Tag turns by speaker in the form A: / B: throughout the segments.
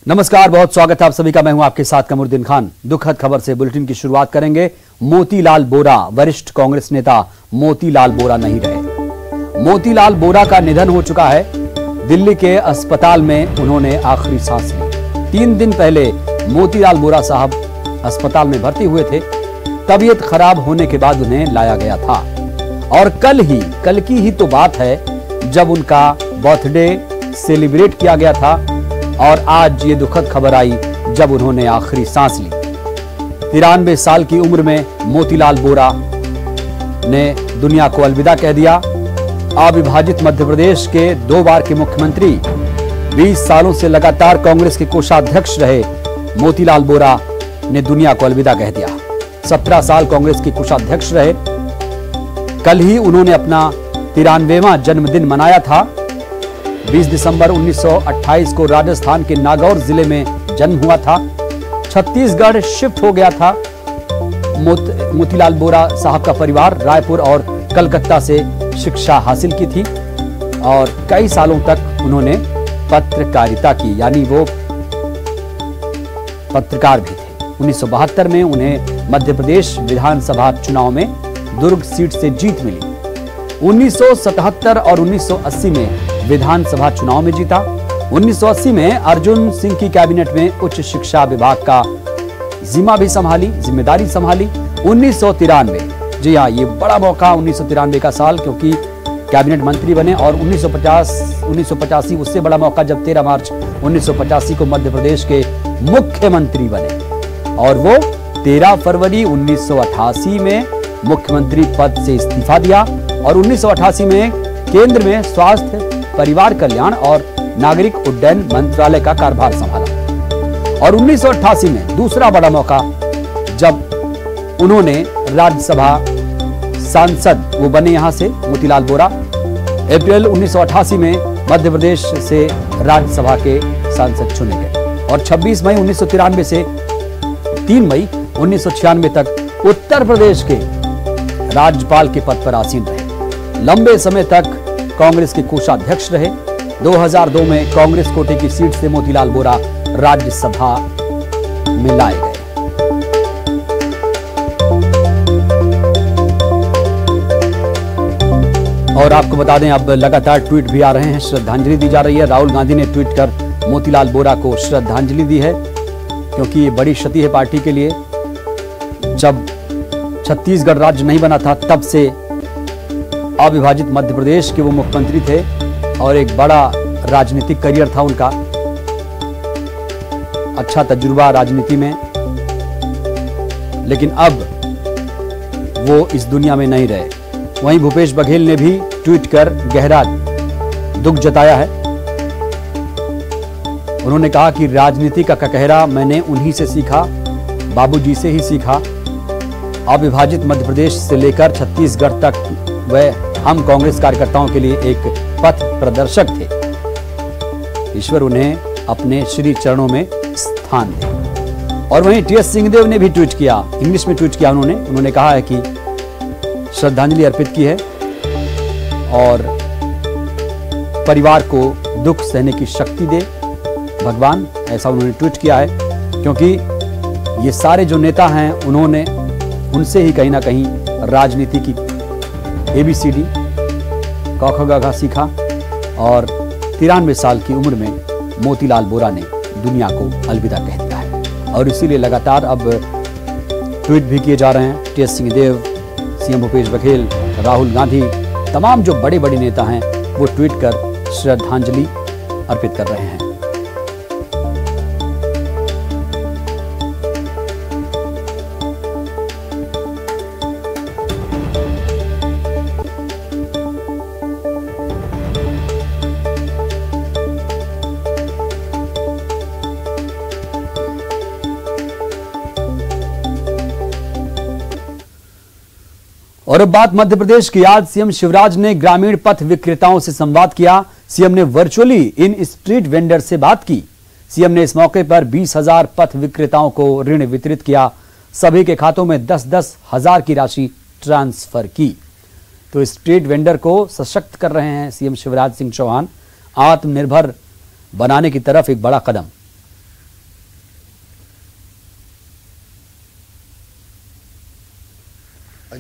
A: नमस्कार, बहुत स्वागत है आप सभी का। मैं हूं आपके साथ कमरुद्दीन खान। दुखद खबर से बुलेटिन की शुरुआत करेंगे। मोतीलाल बोरा, वरिष्ठ कांग्रेस नेता मोतीलाल बोरा नहीं रहे। मोतीलाल बोरा का निधन हो चुका है। दिल्ली के अस्पताल में उन्होंने आखिरी सांस ली। 3 दिन पहले मोतीलाल बोरा साहब अस्पताल में भर्ती हुए थे। तबीयत खराब होने के बाद उन्हें लाया गया था और कल की ही तो बात है जब उनका बर्थडे सेलिब्रेट किया गया था और आज ये दुखद खबर आई जब उन्होंने आखिरी सांस ली। 93 साल की उम्र में मोतीलाल बोरा ने दुनिया को अलविदा कह दिया। अविभाजित मध्य प्रदेश के 2 बार के मुख्यमंत्री, 20 सालों से लगातार कांग्रेस के कोषाध्यक्ष रहे मोतीलाल बोरा ने दुनिया को अलविदा कह दिया। 17 साल कांग्रेस के कोषाध्यक्ष रहे। कल ही उन्होंने अपना 93वां जन्मदिन मनाया था। 20 दिसंबर 1928 को राजस्थान के नागौर जिले में जन्म हुआ था। छत्तीसगढ़ शिफ्ट हो गया था। मोतीलाल बोरा साहब का परिवार रायपुर और कलकत्ता से शिक्षा हासिल की थी और कई सालों तक उन्होंने पत्रकारिता की, यानी वो पत्रकार भी थे। 1972 में उन्हें मध्य प्रदेश विधानसभा चुनाव में दुर्ग सीट से जीत मिली। 1977 और 1980 में विधानसभा चुनाव में जीता। 1980 में अर्जुन सिंह की कैबिनेट में उच्च शिक्षा विभाग का जिम्मेदारी संभाली। 1993, जी हाँ, ये बड़ा मौका 1993 का साल, क्योंकि कैबिनेट मंत्री बने। और 1985 उससे बड़ा मौका जब 13 मार्च 1985 को मध्य प्रदेश के मुख्यमंत्री बने और वो 13 फरवरी 1988 में मुख्यमंत्री पद से इस्तीफा दिया और 1988 में केंद्र में स्वास्थ्य, परिवार कल्याण और नागरिक उड्डयन मंत्रालय का कार्यभार संभाला। और 1988 में दूसरा बड़ा मौका जब उन्होंने राज्यसभा सांसद वो बने यहां से मोतीलाल बोरा। अप्रैल 1988 में मध्य प्रदेश से राज्यसभा के सांसद चुने गए और 26 मई 1993 से 3 मई 1996 तक उत्तर प्रदेश के राज्यपाल के पद पर आसीन रहे। लंबे समय तक कांग्रेस के कोषाध्यक्ष रहे। 2002 में कांग्रेस कोटे की सीट से मोतीलाल बोरा राज्यसभा में लाए गए। और आपको बता दें, अब लगातार ट्वीट भी आ रहे हैं, श्रद्धांजलि दी जा रही है। राहुल गांधी ने ट्वीट कर मोतीलाल बोरा को श्रद्धांजलि दी है, क्योंकि ये बड़ी क्षति है पार्टी के लिए। जब छत्तीसगढ़ राज्य नहीं बना था तब से अविभाजित मध्य प्रदेश के वो मुख्यमंत्री थे और एक बड़ा राजनीतिक करियर था उनका, अच्छा तजुर्बा राजनीति में। लेकिन अब वो इस दुनिया में नहीं रहे। वहीं भूपेश बघेल ने भी ट्वीट कर गहरा दुख जताया है। उन्होंने कहा कि राजनीति का ककहरा मैंने उन्हीं से सीखा, बाबूजी से ही सीखा। अविभाजित मध्य प्रदेश से लेकर छत्तीसगढ़ तक वह हम कांग्रेस कार्यकर्ताओं के लिए एक पथ प्रदर्शक थे। ईश्वर उन्हें अपने श्री चरणों में स्थान दे। और वहीं टीएस सिंहदेव ने भी ट्वीट किया, इंग्लिश में ट्वीट किया। उन्होंने कहा है कि श्रद्धांजलि अर्पित की है और परिवार को दुख सहने की शक्ति दे भगवान, ऐसा उन्होंने ट्वीट किया है। क्योंकि ये सारे जो नेता हैं उन्होंने उनसे ही कहीं ना कहीं राजनीति की ABCD क ख ग घ सीखा और 93 साल की उम्र में मोतीलाल बोरा ने दुनिया को अलविदा कह दिया है। और इसीलिए लगातार अब ट्वीट भी किए जा रहे हैं। टीएस सिंहदेव, सीएम भूपेश बघेल, राहुल गांधी, तमाम जो बड़े बड़े नेता हैं वो ट्वीट कर श्रद्धांजलि अर्पित कर रहे हैं। और अब बात मध्य प्रदेश की। आज सीएम शिवराज ने ग्रामीण पथ विक्रेताओं से संवाद किया। सीएम ने वर्चुअली इन स्ट्रीट वेंडर से बात की। सीएम ने इस मौके पर 20,000 पथ विक्रेताओं को ऋण वितरित किया। सभी के खातों में 10-10 हजार की राशि ट्रांसफर की। तो स्ट्रीट वेंडर को सशक्त कर रहे हैं सीएम शिवराज सिंह चौहान। आत्मनिर्भर बनाने की तरफ एक बड़ा कदम।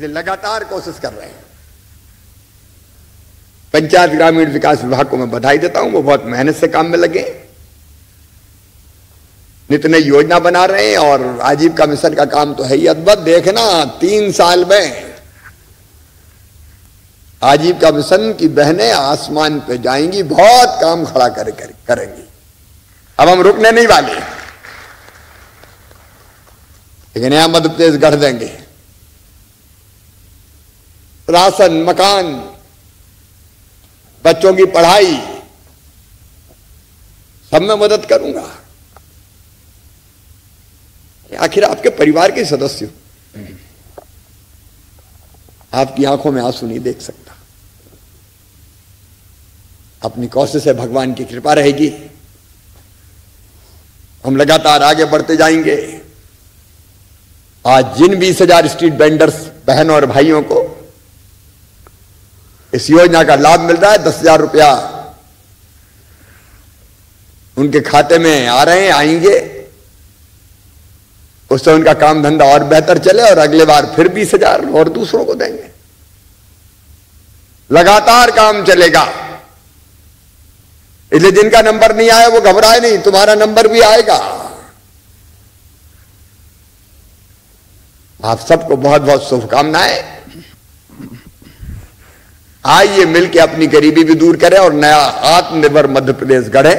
B: इसलिए लगातार कोशिश कर रहे हैं। पंचायत ग्रामीण विकास विभाग को मैं बधाई देता हूं, वो बहुत मेहनत से काम में लगे, नित नई योजना बना रहे हैं। और आजीविका मिशन का काम तो है ही अद्भुत। देखना 3 साल में आजीविका मिशन की बहनें आसमान पे जाएंगी, बहुत काम खड़ा करेंगी। अब हम रुकने नहीं वाले, लेकिन यहां मध्य प्रदेश गढ़ देंगे। राशन, मकान, बच्चों की पढ़ाई, सब में मदद करूंगा। आखिर आपके परिवार के सदस्य हो, आपकी आंखों में आंसू नहीं देख सकता। अपनी कोशिश से भगवान की कृपा रहेगी, हम लगातार आगे बढ़ते जाएंगे। आज जिन 20,000 स्ट्रीट वेंडर्स बहनों और भाइयों को इस योजना का लाभ मिल रहा है, 10,000 रुपया उनके खाते में आ रहे हैं, आएंगे, उससे उनका काम धंधा और बेहतर चले और अगले बार फिर 20,000 और दूसरों को देंगे। लगातार काम चलेगा। इसलिए जिनका नंबर नहीं आया वो घबराए नहीं, तुम्हारा नंबर भी आएगा। आप सबको बहुत बहुत शुभकामनाएं। आइए मिलकर अपनी गरीबी भी दूर करें और नया आत्मनिर्भर मध्य प्रदेश गढ़े।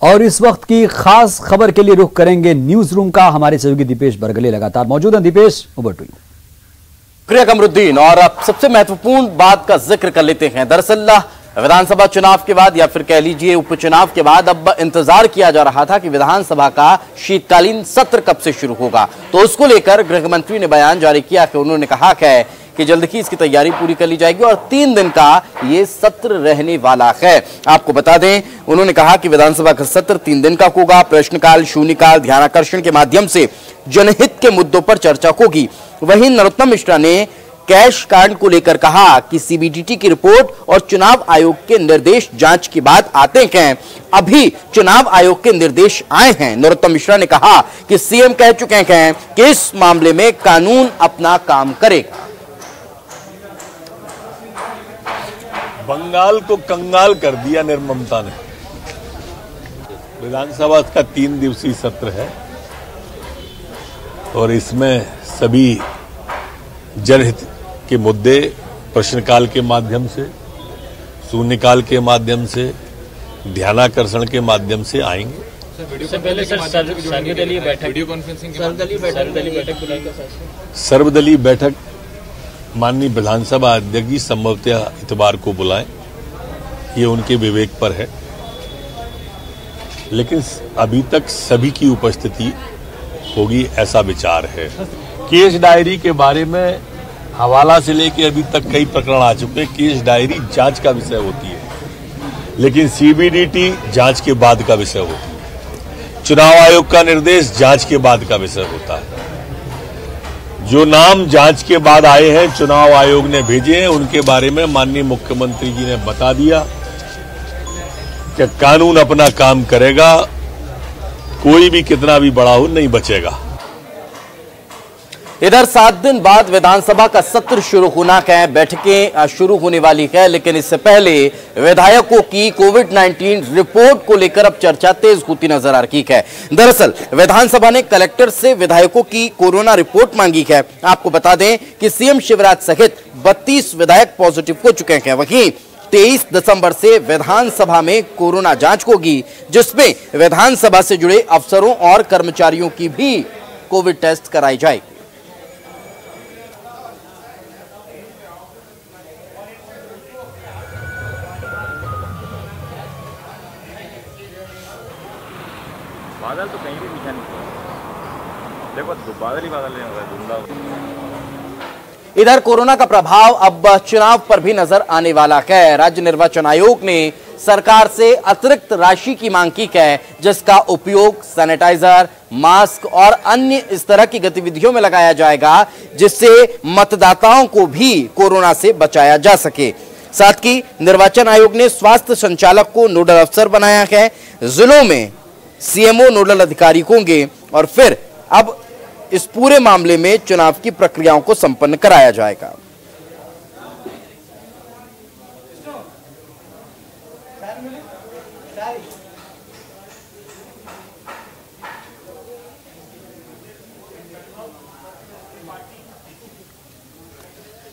A: और इस वक्त की खास खबर के लिए रुख करेंगे न्यूज रूम का। हमारे सहयोगी दीपेश बरगले लगातार मौजूद हैं। Deepesh, over to you.
C: शुक्रिया कमरुद्दीन। और अब सबसे महत्वपूर्ण बात का जिक्र कर लेते हैं। दरअसल विधानसभा चुनाव के बाद या फिर कह लीजिए उपचुनाव के बाद अब इंतजार किया जा रहा था कि विधानसभा का शीतकालीन सत्र कब से शुरू होगा। तो उसको लेकर गृह मंत्री ने बयान जारी किया कि उन्होंने कहा है कि जल्द ही इसकी तैयारी पूरी कर ली जाएगी और 3 दिन का ये सत्र रहने वाला है। आपको बता दें, उन्होंने कहा कि विधानसभा का सत्र 3 दिन का होगा। प्रश्नकाल, शून्यकाल, ध्यानाकर्षण के माध्यम से जनहित के मुद्दों पर चर्चा होगी। वहीं नरोत्तम मिश्रा ने कैश कांड को लेकर कहा कि सीबीडीटी की रिपोर्ट और चुनाव आयोग के निर्देश जांच के बाद आते हैं। अभी चुनाव आयोग के निर्देश आए हैं। नरोत्तम मिश्रा ने कहा कि सीएम कह चुके हैं कि इस मामले में कानून अपना काम करेगा।
D: बंगाल को कंगाल कर दिया निर्ममता ने। विधानसभा का 3 दिवसीय सत्र है और इसमें सभी जनहित के मुद्दे प्रश्नकाल के माध्यम से, शून्यकाल के माध्यम से, ध्यानाकर्षण के माध्यम से आएंगे। सर्वदलीय बैठक माननीय विधानसभा अध्यक्ष जी संभवतः इतवार को बुलाएं, ये उनके विवेक पर है। लेकिन अभी तक सभी की उपस्थिति होगी ऐसा विचार है। केस डायरी के बारे में हवाला से लेकर अभी तक कई प्रकरण आ चुके हैं। केस डायरी जांच का विषय होती है, लेकिन सीबीडीटी जांच के बाद का विषय होती है। चुनाव आयोग का निर्देश जांच के बाद का विषय होता है। जो नाम जांच के बाद आए हैं, चुनाव आयोग ने भेजे हैं, उनके बारे में माननीय मुख्यमंत्री जी ने बता दिया कि कानून अपना काम करेगा, कोई भी कितना भी बड़ा हो नहीं बचेगा।
C: इधर 7 दिन बाद विधानसभा का सत्र शुरू होना है, बैठकें शुरू होने वाली है। लेकिन इससे पहले विधायकों की कोविड-19 रिपोर्ट को लेकर अब चर्चा तेज होती नजर आ रही है। दरअसल विधानसभा ने कलेक्टर से विधायकों की कोरोना रिपोर्ट मांगी है। आपको बता दें कि सीएम शिवराज सहित 32 विधायक पॉजिटिव हो चुके हैं। वहीं 23 दिसंबर से विधानसभा में कोरोना जांच होगी, जिसमें विधानसभा से जुड़े अफसरों और कर्मचारियों की भी कोविड टेस्ट कराई जाएगी।
E: बादल तो कहीं भी दिखा नहीं, देखो बादल ही बादल नहीं हो रहा है।
C: इधर कोरोना का प्रभाव अब चुनाव पर भी नजर आने वाला है। राज्य निर्वाचन आयोग ने सरकार से अतिरिक्त राशि की मांग की है, जिसका उपयोग सैनिटाइजर, मास्क और अन्य इस तरह की गतिविधियों में लगाया जाएगा, जिससे मतदाताओं को भी कोरोना से बचाया जा सके। साथ ही निर्वाचन आयोग ने स्वास्थ्य संचालक को नोडल अफसर बनाया है। जिलों में सीएमओ नोडल अधिकारी होंगे और फिर अब इस पूरे मामले में चुनाव की प्रक्रियाओं को संपन्न कराया जाएगा।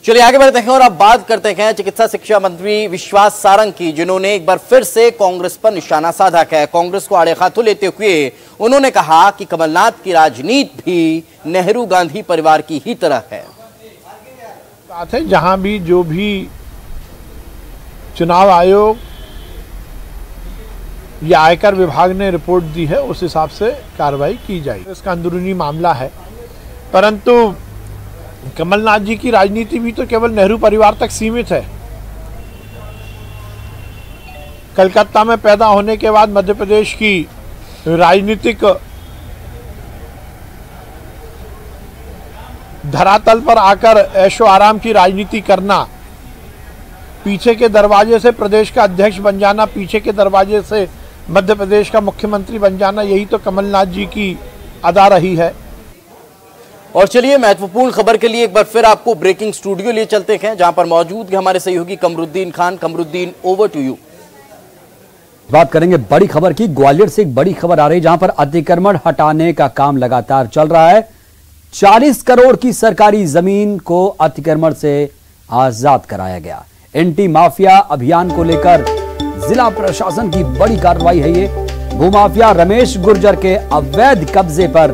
C: चलिए आगे बढ़ते हैं और अब बात करते हैं चिकित्सा शिक्षा मंत्री विश्वास सारंग की, जिन्होंने एक बार फिर से कांग्रेस पर निशाना साधा है। कांग्रेस को आड़े हाथों लेते हुए उन्होंने कहा कि कमलनाथ की राजनीति भी नेहरू गांधी परिवार की ही तरह है।
F: बात है जहां भी जो भी चुनाव आयोग या आयकर विभाग ने रिपोर्ट दी है उस हिसाब से कार्रवाई की जाएगी। इसका अंदरूनी मामला है, परंतु कमलनाथ जी की राजनीति भी तो केवल नेहरू परिवार तक सीमित है। कलकत्ता में पैदा होने के बाद मध्य प्रदेश की राजनीतिक धरातल पर आकर ऐशो आराम की राजनीति करना, पीछे के दरवाजे से प्रदेश का अध्यक्ष बन जाना, पीछे के दरवाजे से मध्य प्रदेश का मुख्यमंत्री बन जाना, यही तो कमलनाथ जी की अदा रही है।
C: और चलिए महत्वपूर्ण खबर के लिए एक बार फिर आपको ब्रेकिंग स्टूडियो लिए चलते हैं, जहां पर मौजूद है हमारे सहयोगी Kamruddin Khan. Kamruddin, over to you.
A: बात करेंगे बड़ी खबर की। ग्वालियर से एक बड़ी खबर आ रही है, जहां पर अतिक्रमण हटाने का काम लगातार चल रहा है। 40 करोड़ की सरकारी जमीन को अतिक्रमण से आजाद कराया गया। एंटी माफिया अभियान को लेकर जिला प्रशासन की बड़ी कार्रवाई है। ये भूमाफिया रमेश गुर्जर के अवैध कब्जे पर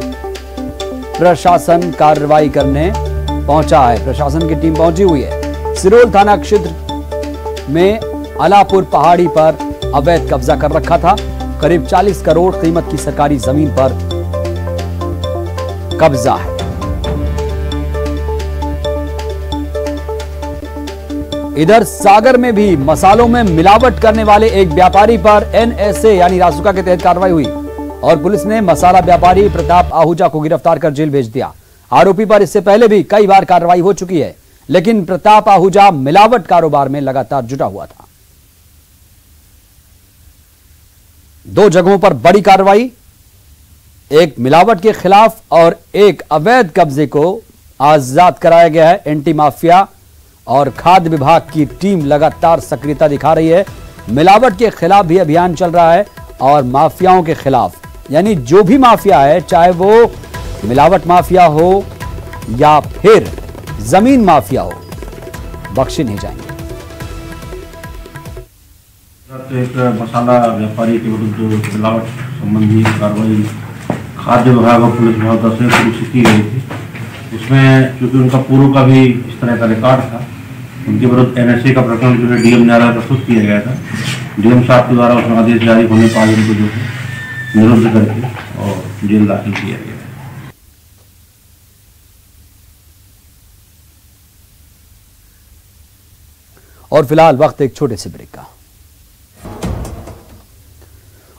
A: प्रशासन कार्रवाई करने पहुंचा है। प्रशासन की टीम पहुंची हुई है। सिरोल थाना क्षेत्र में अलापुर पहाड़ी पर अवैध कब्जा कर रखा था। करीब 40 करोड़ कीमत की सरकारी जमीन पर कब्जा है। इधर सागर में भी मसालों में मिलावट करने वाले एक व्यापारी पर NSA यानी रासुका के तहत कार्रवाई हुई और पुलिस ने मसाला व्यापारी प्रताप आहूजा को गिरफ्तार कर जेल भेज दिया। आरोपी पर इससे पहले भी कई बार कार्रवाई हो चुकी है, लेकिन प्रताप आहूजा मिलावट कारोबार में लगातार जुटा हुआ था। 2 जगहों पर बड़ी कार्रवाई, एक मिलावट के खिलाफ और एक अवैध कब्जे को आजाद कराया गया है। एंटी माफिया और खाद्य विभाग की टीम लगातार सक्रियता दिखा रही है। मिलावट के खिलाफ भी अभियान चल रहा है और माफियाओं के खिलाफ, यानी जो भी माफिया है, चाहे वो मिलावट माफिया हो या फिर जमीन माफिया हो, बख्शे नहीं जाएंगे।
G: एक मसाला व्यापारी के विरुद्ध मिलावट संबंधी कार्रवाई खाद्य विभाग और पुलिस विभाग से शुरू की गई थी। उसमें चूंकि उनका पूर्व का भी इस तरह का रिकॉर्ड था, उनके विरुद्ध NSA का प्रकरण जो है DM न्यायालय प्रस्तुत किया गया था। DM साहब के द्वारा उसमें आदेश जारी होने पर उनको जो है निरुद्ध करके और जेल दाखिल किया गया।
A: और फिलहाल वक्त एक छोटे से ब्रेक का।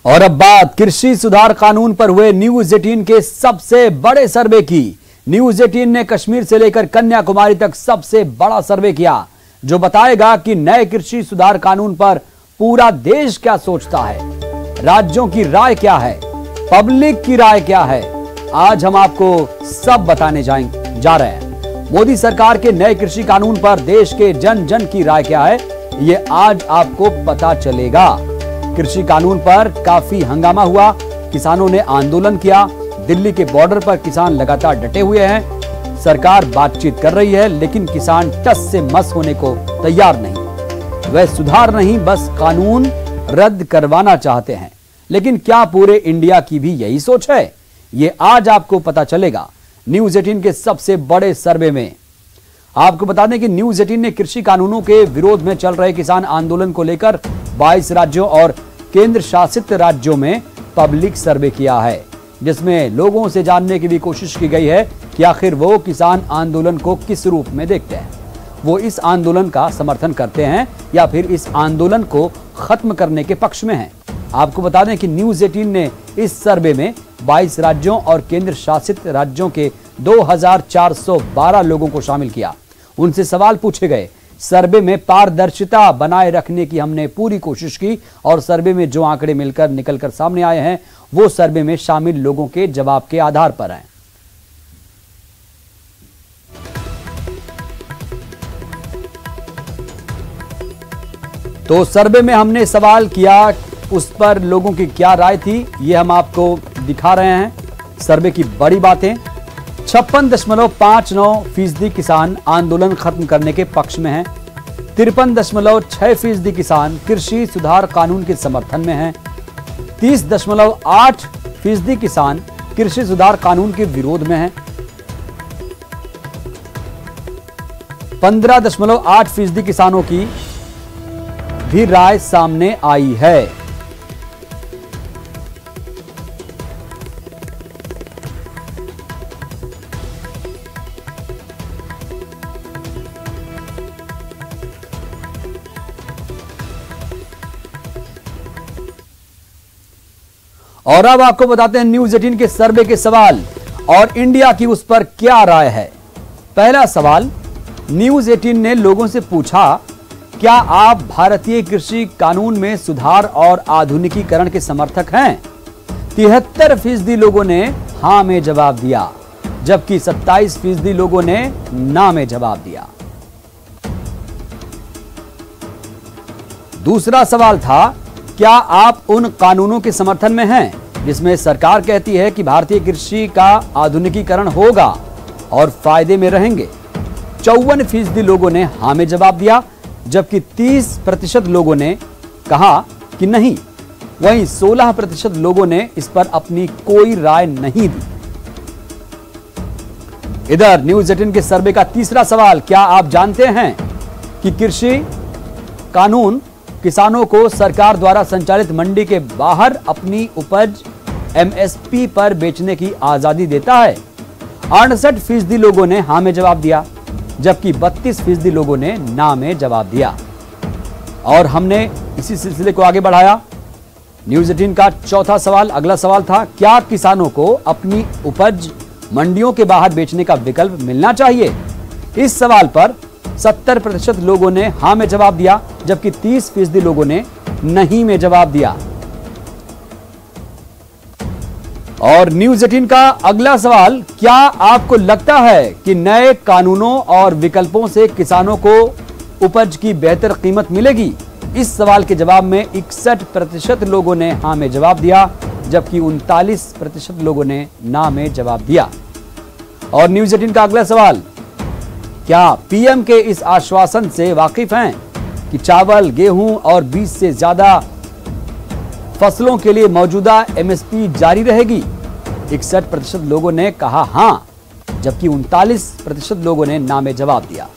A: और अब बात कृषि सुधार कानून पर हुए न्यूज 18 के सबसे बड़े सर्वे की। न्यूज 18 ने कश्मीर से लेकर कन्याकुमारी तक सबसे बड़ा सर्वे किया, जो बताएगा कि नए कृषि सुधार कानून पर पूरा देश क्या सोचता है, राज्यों की राय क्या है, पब्लिक की राय क्या है। आज हम आपको सब बताने जा रहे हैं। मोदी सरकार के नए कृषि कानून पर देश के जन जन की राय क्या है, ये आज आपको पता चलेगा। कृषि कानून पर काफी हंगामा हुआ, किसानों ने आंदोलन किया। दिल्ली के बॉर्डर पर किसान लगातार डटे हुए हैं। सरकार बातचीत कर रही है, लेकिन किसान टस से मस होने को तैयार नहीं। वह सुधार नहीं, बस कानून रद्द करवाना चाहते हैं। लेकिन क्या पूरे इंडिया की भी यही सोच है? ये आज आपको पता चलेगा न्यूज 18 के सबसे बड़े सर्वे में। आपको बता दें कि न्यूज 18 ने कृषि कानूनों के विरोध में चल रहे किसान आंदोलन को लेकर 22 राज्यों और केंद्र शासित राज्यों में पब्लिक सर्वे किया है, जिसमें लोगों से जानने की भी कोशिश की गई है कि आखिर वो किसान आंदोलन को किस रूप में देखते हैं। वो इस आंदोलन का समर्थन करते हैं या फिर इस आंदोलन को खत्म करने के पक्ष में हैं। आपको बता दें कि न्यूज 18 ने इस सर्वे में 22 राज्यों और केंद्र शासित राज्यों के 2412 लोगों को शामिल किया। उनसे सवाल पूछे गए। सर्वे में पारदर्शिता बनाए रखने की हमने पूरी कोशिश की और सर्वे में जो आंकड़े निकलकर सामने आए हैं वो सर्वे में शामिल लोगों के जवाब के आधार पर हैं। तो सर्वे में हमने सवाल किया, उस पर लोगों की क्या राय थी, ये हम आपको दिखा रहे हैं। सर्वे की बड़ी बातें। 56.59% किसान आंदोलन खत्म करने के पक्ष में हैं। 53.6% किसान कृषि सुधार कानून के समर्थन में हैं। 30.8% किसान कृषि सुधार कानून के विरोध में हैं। 15.8% किसानों की भी राय सामने आई है। और अब आपको बताते हैं न्यूज 18 के सर्वे के सवाल और इंडिया की उस पर क्या राय है। पहला सवाल, न्यूज 18 ने लोगों से पूछा, क्या आप भारतीय कृषि कानून में सुधार और आधुनिकीकरण के समर्थक हैं? 73% लोगों ने हां में जवाब दिया, जबकि 27% लोगों ने ना में जवाब दिया। दूसरा सवाल था, क्या आप उन कानूनों के समर्थन में हैं जिसमें सरकार कहती है कि भारतीय कृषि का आधुनिकीकरण होगा और फायदे में रहेंगे? 54% लोगों ने हां में जवाब दिया, जबकि 30% लोगों ने कहा कि नहीं। वहीं 16% लोगों ने इस पर अपनी कोई राय नहीं दी। इधर न्यूज 18 के सर्वे का तीसरा सवाल, क्या आप जानते हैं कि कृषि कानून किसानों को सरकार द्वारा संचालित मंडी के बाहर अपनी उपज एमएसपी पर बेचने की आजादी देता है? 68% लोगों ने हां में जवाब दिया, जबकि 32% लोगों ने ना में जवाब दिया। और हमने इसी सिलसिले को आगे बढ़ाया। न्यूज 18 का चौथा सवाल, अगला सवाल था, क्या किसानों को अपनी उपज मंडियों के बाहर बेचने का विकल्प मिलना चाहिए? इस सवाल पर 70% लोगों ने हां में जवाब दिया, जबकि 30% लोगों ने नहीं में जवाब दिया। और न्यूज 18 का अगला सवाल, क्या आपको लगता है कि नए कानूनों और विकल्पों से किसानों को उपज की बेहतर कीमत मिलेगी? इस सवाल के जवाब में 61% लोगों ने हां में जवाब दिया, जबकि 39% लोगों ने ना में जवाब दिया। और न्यूज 18 का अगला सवाल, क्या पीएम के इस आश्वासन से वाकिफ हैं कि चावल, गेहूं और बीज से ज्यादा फसलों के लिए मौजूदा एमएसपी जारी रहेगी? 61% लोगों ने कहा हां, जबकि 39% लोगों ने ना में जवाब दिया।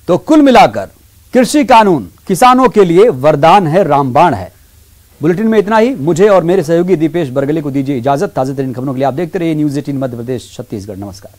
A: तो कुल मिलाकर कृषि कानून किसानों के लिए वरदान है, रामबाण है। बुलेटिन में इतना ही। मुझे और मेरे सहयोगी दीपेश बरगले को दीजिए इजाजत। ताजा तरीन खबरों के लिए आप देखते रहिए न्यूज 18 मध्य प्रदेश छत्तीसगढ़। नमस्कार।